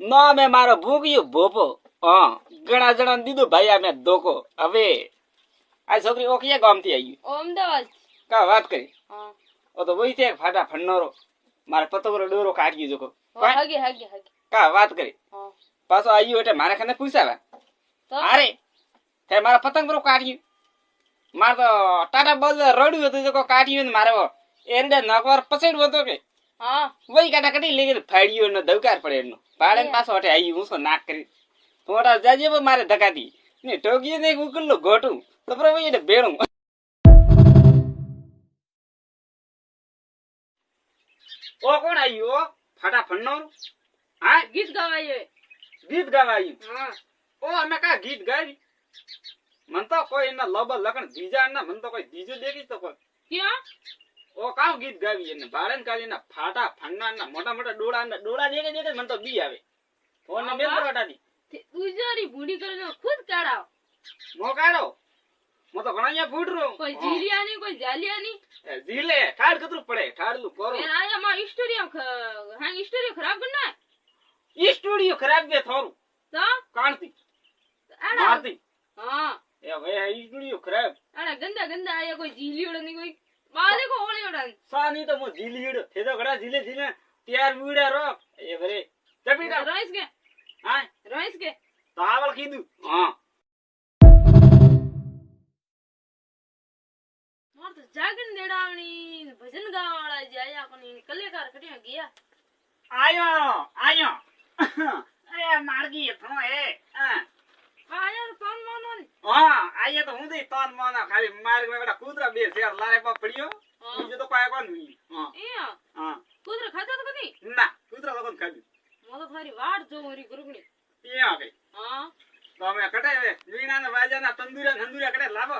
ના મેં મારો ભૂગ્યું ભોપો હા ઘણા જણા દીધું ભાઈ આ મેં ધોકો હવે આ છોકરી ઓકિયા ગામથી આવી અમદાવાદ કા વાત કરી હા ઓ તો વઈ છે ફાટા ફન્નોરો મારે પતંગરો ડોરો કાઢી જોકો હગે હગે હગે કા વાત કરી હા પાછો આવ્યું એટલે મારે ખાને પૂછાવા તો અરે તે મારા પતંગરો કાઢ્યું મારે તો ટાટા બોલ રડ્યું હતું જો કાઢ્યું ને મારે એરડે નકવાર પછેડ્યું હતો કે હા વઈ કાઢા કાઢી લઈ ગઈ ફાડ્યું ને દવકાર પડે એનો પાડે ને પાછો હટે આવી હું શું નાક કરી થોડા જાજે મારે ધકાતી ને ટોગીએ ને ઉકલ્લો ગોટું તો બરાબર એટલે ભેણું ઓ કોણ આવ્યું ઓ ફાટા ફન્નો હા ગીત ગવાય ગીત ગાવા આવ્યું હા ઓ અમે કા ગીત ગાવી મન તો કોઈ એના લબ લગણ દીજા ના મન તો કોઈ દીજો દેખી તો કોઈ ક્યાં ઓ કામ ગીત ગાવી એને ભાડન કાલી ના ફાટા ફન્ના ના મોટા મોટા ડોળા દેખે દેખે મન તો બી આવે ફોન ને બેન પરોટાની ઉજારી ભૂડી કરીને ખુદ કાઢાવ મો કાઢો મો તો ઘણા અહીંયા ફૂટ રહ્યો કોઈ જીલિયાની કોઈ જાલિયાની જીલે ઠાડ કતરું પડે ઠાડલું કરો એ આયા માં સ્ટોરી ખરાબ કર ના ઈ સ્ટુડિયો ખરાબ બે થોરું તો કાણતી આડા મારતી હા એ હવે ઈ સ્ટુડિયો ખરાબ આડા ગંદા ગંદા આયા કોઈ જીલિયોડો ની કોઈ બાલે કો ઓળિયોડા સાની તો મો જીલીડો તે તો ઘડા જીલે જીલે ત્યાર વીડા રો એ ભરે ચપીડા રોઈસ કે હા રોઈસ કે તો આવળ કીધું હા માર તો જાગન દેડાવણી ભજન ગાવાળા જે આયા કોની કલેકાર કટિયા ગયા આયો અરે માર્ગી થો એ હા આયા કોણ માનો ને હા આયે તો હું દે તન મોના ખાલી માર્ગ મે બેટા કૂતરા બે શેર લારે પા પડ્યો બીજો તો કોઈ કોણ નહીં હા એ હા કુદર ખાતા તો કદી ના કૂતરા તો કોણ ખાધું મો તો થારી વાટ જો મારી ગુરુગણી એ આ ગઈ હા તો અમે કટે વે વીણા ને વાજા ના તંદુરા કટે લાવો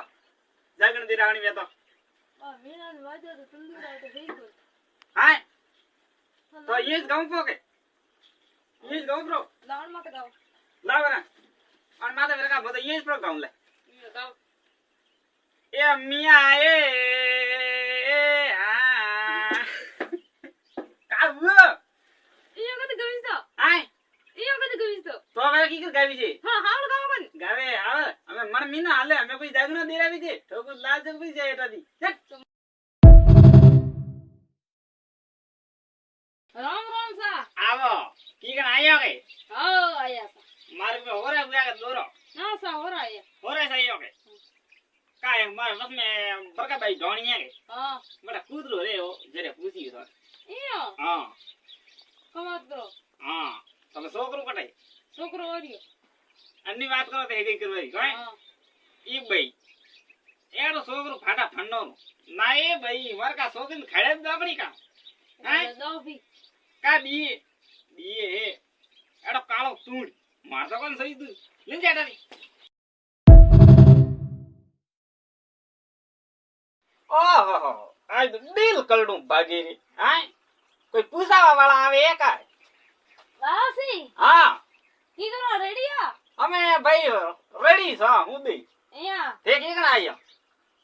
જાગણ દી રાણી વે તો આ મીના ને વાજા તો તંદુરા તો થઈ ગયો હા તો ये गांव को के ये गांव प्रो લાવણ માં કદાવ लाव ना और माता मेरे का बता ये प्रो गांव ले ગાવ ए मिया ए का वो ઈયો કદ ગવીસ તો हाय ઈયો કદ ગવીસ તો तो હવે કી કર ગાવી છે હા હાવળ ગાવ બન ગાવે આવે અમે મન મીના હાલે અમે કોઈ જાગનો દેરાવી છે તો કોઈ લાજ કોઈ જાય એટાથી રામ રામ સા આવો કી કણ આયો કે હા આયા સા मार्ग में हो रहा है बुआ का दोरो ના સા હોરા આયા हो रहा है सही हो के काय मार बस में बरका भाई ढोणिया के હા बड़ा कूदरो रे ओ जरे पूछी तो ઈયો हां કમાત કરો हां તમે છોકરો કટાઈ છોકરો ઓરિયો अन्नी बात करो तो हेगी करवाई काय હા ई भाई एडो છોકરો ફાટા ફન્નો ના એ ભાઈ માર કા છોકરીને ખડે દાબડી કા હાય દોફી કા દીએ દીએ હે એડો કાળો તૂડ માર તો કોણ સહી તું લીન જાટાની ઓહો આ દિલ કલડું ભાગી રે હાય કોઈ પૂછાવા વાળા આવે એ કાય વાસી હા કી કરો રેડિયા અમે ભાઈ રેડી છો હું દે અહીંયા તે કેકણા આયો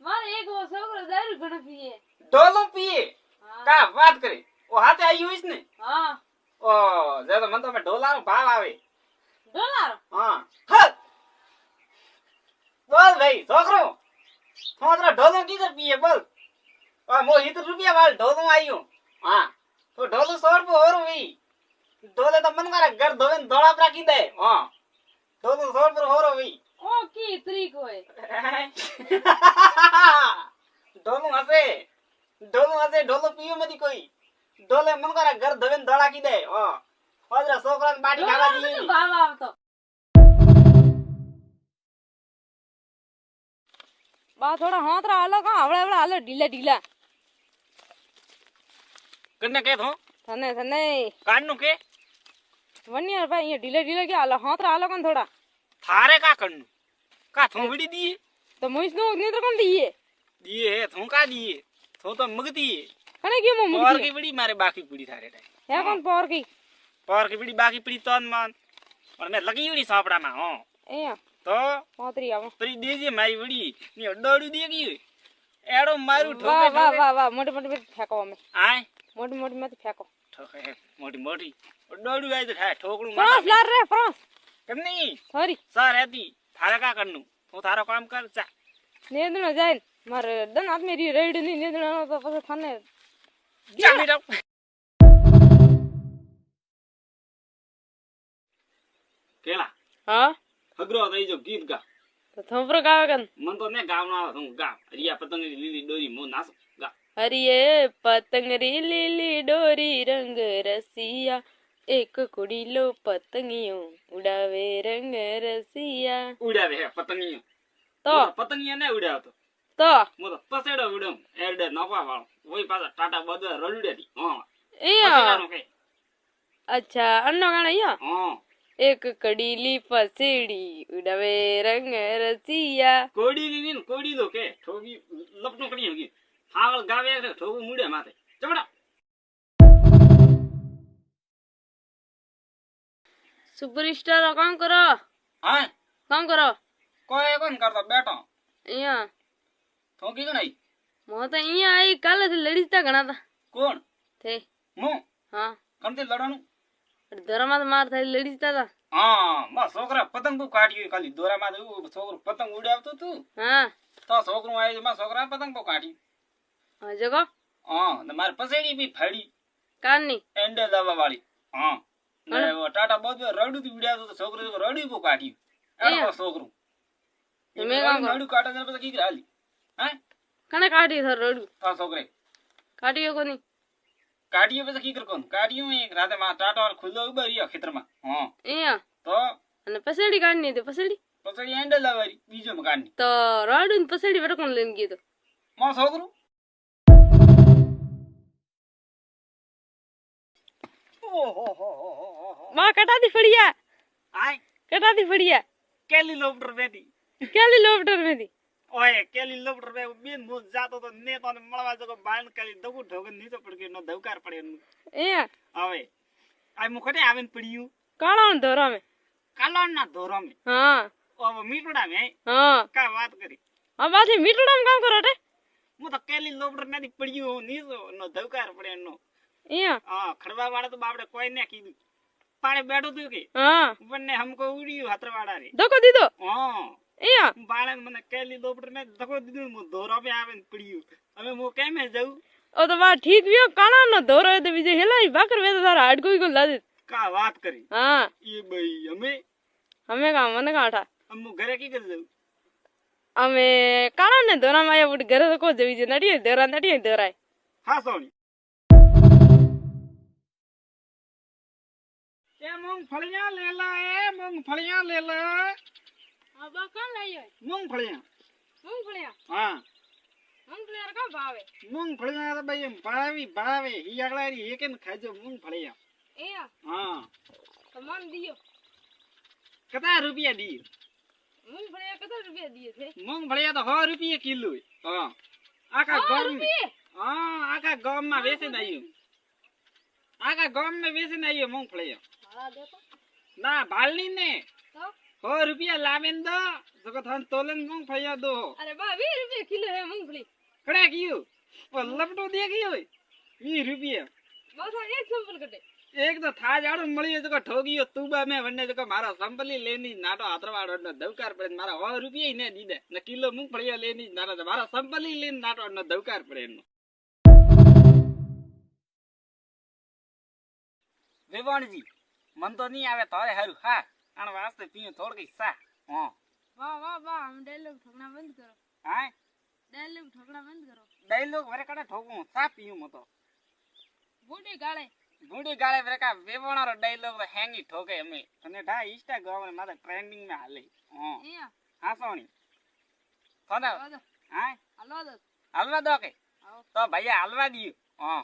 મારે એક છોકરો દારૂ ઘણો પીએ ડોલો પીએ હા કા વાત કરી ઓ હાથે આવ્યું હોઈશ ને હા ઓ જે તો મન તો મે ઢોલાનો ભાવ આવે ડોલાર હા હટ બોલ ભાઈ છોકરો થોડા ઢોલો કીધર પીએ બોલ આ મો 70 રૂપિયા વાળ ઢોલો આવ્યો હા તો ઢોલો 100 રૂપિયા હોરું વી ઢોલે તો મન મારા ઘર ધોવે ને ધોળા રાખી દે હા ઢોલો 100 રૂપિયા હોરો વી ઓ કી ત્રીક હોય ઢોલું હશે ઢોલો પીયો મતી કોઈ ઢોલે મન મારા ઘર ધોવે ને ધોળા કી દે હા ઓદરા છોકરાને બાટી ખાવા દીધી ભાવ આવતો બા થોડા હોતરા હાલો કા હવળે હવળે હાલો ઢીલા ઢીલા કને કે થો થને કાનનું કે વનિયાર ભાઈ અહીંયા ઢીલા ઢીલા કે હાલો હોતરા હાલો કા થોડા થારે કા કણનું કા થો વડી દીએ તો મુઈસ નો નિત્ર કોણ દીએ દીએ હે થો કા દીએ થો તો મગતી કને કે મો પોર મુકી की बड़ी मारे बाकी पड़ी थारे टाइम હે કોણ પોર કી पोर की बड़ी बाकी पड़ी तन मान और मैं लगी बड़ी सापड़ा में हो અહીંયા तो હોતરી આવો तरी दीजिए मारी बड़ी नहीं डोड़ी देगी एड़ो मारू વાહ ठोके વાહ વાહ વાહ મોટી મોટી મત ફેંકો અમે आए મોટી મોટી મત ફેંકો ઠોકે મોટી મોટી ડોડું આવી તો થાય ઠોકણું ફ્રાંસ માથા લાર રે ફ્રાંસ કેમ નહીં સોરી સર હતી થારે કા કરનું હું તારો કામ કર ચા નેદણો જાય મારે દન આદમી રી રેડ ની નેદણો તો પછી થાને ચાલી રાખ કેલા હા હગરો થઈ જો ગીત ગા તો થંભરો ગાવે કન મન તો ને ગાવનો આવે હું ગા રિયા પતંગની લીલી ડોરી મો નાસ ગા હરિયે પતંગરી લીલી ડોરી રંગ રસિયા એક કુડીલો પતંગિયો ઉડાવે રંગ રસિયા ઉડાવે હે પતંગિયો તો પતંગિયા ને ઉડાવતો તો મો તો પસેડો ઉડમ એરડે નફા વાળો ઓય પાછા ટાટા બધે રલડેતી હા અહીંયા પસેડાનો કે અચ્છા અન્નો ગાણા અહીંયા હા એક કડીલી પસેડી ઉડાવે રંગ રસિયા કોડી લીની ને કોડી દો કે ઠોગી લપટો કરી હોગી હાવળ ગાવે છે ઠોગું મુડે માથે ચમડા સુપરસ્ટાર કામ કરો હા કામ કરો કોઈ કોણ કરતો બેઠો અહીંયા ઠોકી તો નહીં મો તો અહીંયા આવી કાલેથી લડીતા ઘણા તા કોણ તે હું હા કમતે લડવાનું ધરમાં તો માર થાય લડીતા તા હા બસ છોકરા પતંગ તું કાઢ્યું ખાલી દોરામાં તો છોકરું પતંગ ઉડાવતું તું હા તો છોકરું આવી માં છોકરા પતંગ તો કાઢ્યું હા જગો હા ને મારે પસેડી બી ફાડી કાનની એન્ડે દવા વાળી હા ને ટાટા બધું રડું થી ઉડાવતું તો છોકરું રડ્યું બહુ કાઢ્યું એનો છોકરું મેં કામ રડું કાઢે ને પછી કીધું હાલી હે કને કાઢી થર રડું તો છોકરે કાઢ્યો કોની કાઢ્યું પછી કી કોણ કાઢ્યું એક રાતે માં ટાટા વાળો ખુલ્લો ઉભા રહ્યો ખેતરમાં હા અહીંયા તો અને પસેડી કાઢની તો પસેડી પછી એન્ડે લાવારી બીજો માં કાઢની તો રડું ને પસેડી વડે કોણ લઈને ગયો તો માં છોકરું માં કટાતી ફળિયા આય કટાતી ફળિયા કેલી લોપટર બેટી કેલી લોપટર મેથી ઓય કેલી લોપટર બે બેન મો જાતો તો ને તો મળવા જતો બાણ કેલી દગુ ઠોકે નીચે પડ ગયો નો ધવકાર પડે એનું અહીંયા હવે આ મુખડે આવીને પડ્યું કાળા ધોરા મે કાલાણ ના ધોરો મે હા ઓ મીઠડા મે હા કા વાત કરી આ બાથી મીઠું કામ કરો રે હું તો કેલી લોપટર નથી પડ્યું નીચે નો ધવકાર પડે એનો અહીંયા હા ખડવા વાળા તો બાપડે કોઈ ને કીધું પાડે બેઠો તું કે હા બંને હમકો ઉડ્યું હાથરવાડા રે ધક્કો દીધો હા અહીંયા બાળે મને કેલી લોપટર ને ધક્કો દીધું હું ધોરો पे આવીને પડ્યું હવે હું કેમે જાઉં ઓ તો બા ઠીક વ્યો કાળા નો ધોરો તો બીજે હેલાઈ ભાકર વેતો તારા હાડકુઈ કો લાદે કા વાત કરી હા એ ભાઈ અમે કા મને કાઠા હું ઘરે કી કરી જાઉં અમે કાળા ને ધોરા માં આયા ઉઠ ઘરે તો કો જવી છે નડીએ ધોરાય હા સોની એ મૂંગફળિયા લે લે હા બા કોણ લાયો મૂંગફળિયા હા હા મૂંગફળિયા કા ભાવે મૂંગફળિયા તો ભાઈ ભાવે ઈ આગલારી એક ને ખાજો મૂંગફળિયા અહીંયા હા તો મન દિયો કેટલા રૂપિયા દી મૂંગફળિયા કેટલા રૂપિયા દિયે છે મૂંગફળિયા તો 100 રૂપિયા કિલો હા આખા ગામ હા આખા ગામ માં વેચીને આવ્યું મૂંગફળિયા હા દેખો ના ભાલની ને તો 100 રૂપિયા લાવેન દો જગત હન તોલન મૂંગફળિયા દો અરે બા 20 રૂપિયા કિલો હે મૂંગફળી કડા ગયું ઓ લપટો દે ગયો 20 રૂપિયા બસ એક સંપલ કટે એક તો થા જાડો મળ્યો જકો ઠોગીયો તુબા મે વન્ને જકો મારા સંપલી લેની નાટો હાથરવાડો નો દવકાર પડે મારા 100 રૂપિયા ને દીધે ને કિલો મૂંગફળિયા લેની નાટો મારા સંપલી લેન નાટો નો દવકાર પડે એનો વેવાણજી મન તો નહીં આવે તારે હારું હા આણ વાસ્તે પીયો થોડકી સા હા વાહ હમ ડાયલોગ ઠોકના બંધ કરો હા ડાયલોગ ઠોકના બંધ કરો ડાયલોગ વરે કડે ઠોકું સા પીયું મતો બુડી ગાળે વરે કા વેવાણારો ડાયલોગ તો હેંગી ઠોકે અમે અને ઢા ઇન્સ્ટાગ્રામ ને મારા ટ્રેન્ડિંગ માં હાલે હા અહીંયા હા સોની સોના હાલો હા હાલો હલવા દો કે આવો તો ભૈયા હલવા દિયો હા